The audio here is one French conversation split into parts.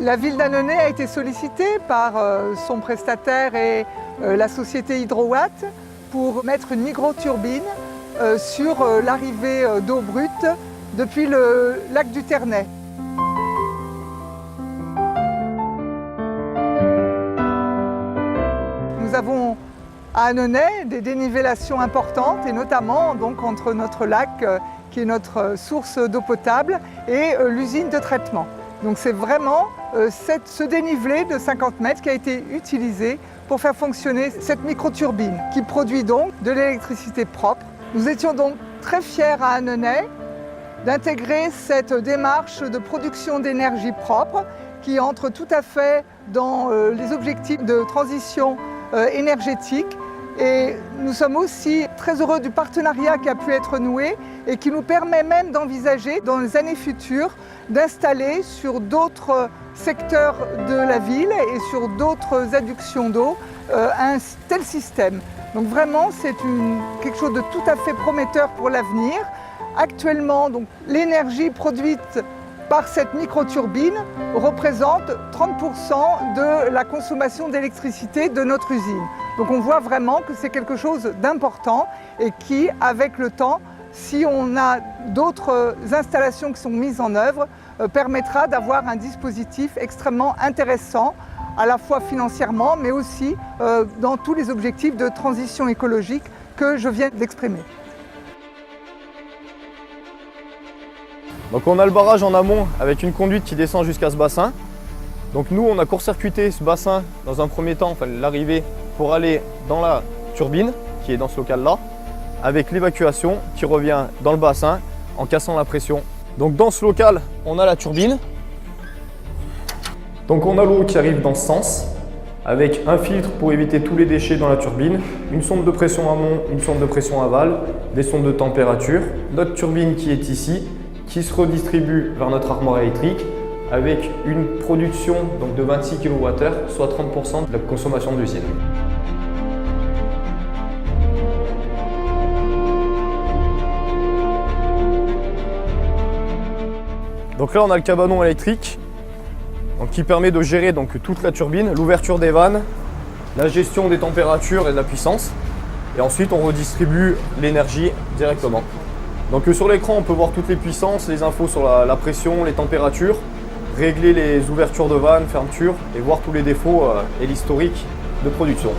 La ville d'Annonay a été sollicitée par son prestataire et la société Hydrowatt pour mettre une microturbine sur l'arrivée d'eau brute depuis le lac du Ternay. Nous avons à Annonay des dénivellations importantes et notamment donc, entre notre lac qui est notre source d'eau potable et l'usine de traitement. Donc c'est vraiment ce dénivelé de 50 mètres qui a été utilisé pour faire fonctionner cette microturbine qui produit donc de l'électricité propre. Nous étions donc très fiers à Annonay d'intégrer cette démarche de production d'énergie propre qui entre tout à fait dans les objectifs de transition énergétique. Et nous sommes aussi très heureux du partenariat qui a pu être noué et qui nous permet même d'envisager dans les années futures d'installer sur d'autres secteurs de la ville et sur d'autres adductions d'eau un tel système. Donc vraiment c'est quelque chose de tout à fait prometteur pour l'avenir. Actuellement, l'énergie produite par cette microturbine représente 30% de la consommation d'électricité de notre usine. Donc on voit vraiment que c'est quelque chose d'important et qui, avec le temps, si on a d'autres installations qui sont mises en œuvre, permettra d'avoir un dispositif extrêmement intéressant, à la fois financièrement, mais aussi dans tous les objectifs de transition écologique que je viens d'exprimer. Donc on a le barrage en amont avec une conduite qui descend jusqu'à ce bassin. Donc nous on a court-circuité ce bassin dans un premier temps, enfin l'arrivée, pour aller dans la turbine qui est dans ce local là, avec l'évacuation qui revient dans le bassin en cassant la pression. Donc dans ce local on a la turbine. Donc on a l'eau qui arrive dans ce sens, avec un filtre pour éviter tous les déchets dans la turbine, une sonde de pression amont, une sonde de pression aval, des sondes de température, notre turbine qui est ici, qui se redistribue vers notre armoire électrique avec une production donc, de 26 kWh, soit 30% de la consommation de l'usine. Donc là on a le cabanon électrique donc, qui permet de gérer donc, toute la turbine, l'ouverture des vannes, la gestion des températures et de la puissance. Et ensuite on redistribue l'énergie directement. Donc sur l'écran, on peut voir toutes les puissances, les infos sur la pression, les températures, régler les ouvertures de vannes, fermetures et voir tous les défauts et l'historique de production.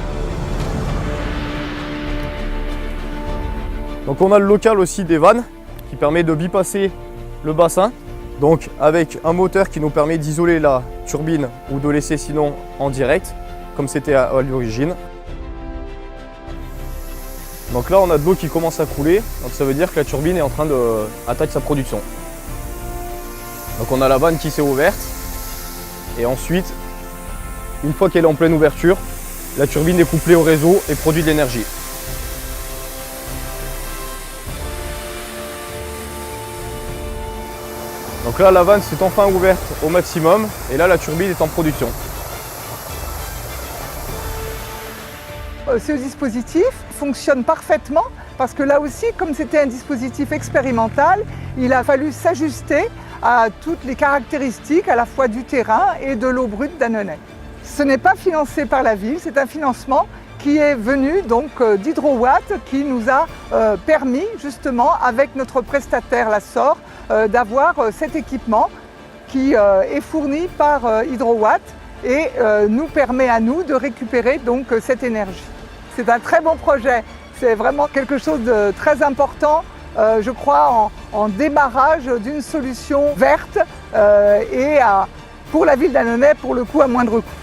Donc on a le local aussi des vannes qui permet de bypasser le bassin. Donc avec un moteur qui nous permet d'isoler la turbine ou de laisser sinon en direct, comme c'était à l'origine. Donc là on a de l'eau qui commence à couler, donc ça veut dire que la turbine est en train d'attaquer sa production. Donc on a la vanne qui s'est ouverte et ensuite, une fois qu'elle est en pleine ouverture, la turbine est couplée au réseau et produit de l'énergie. Donc là la vanne s'est enfin ouverte au maximum et là la turbine est en production. Ce dispositif fonctionne parfaitement parce que là aussi, comme c'était un dispositif expérimental, il a fallu s'ajuster à toutes les caractéristiques à la fois du terrain et de l'eau brute d'Annonay. Ce n'est pas financé par la ville, c'est un financement qui est venu donc d'Hydrowatt qui nous a permis justement avec notre prestataire la SOR d'avoir cet équipement qui est fourni par Hydrowatt et nous permet à nous de récupérer donc cette énergie. C'est un très bon projet, c'est vraiment quelque chose de très important, je crois, en démarrage d'une solution verte et pour la ville d'Annonay, pour le coup, à moindre coût.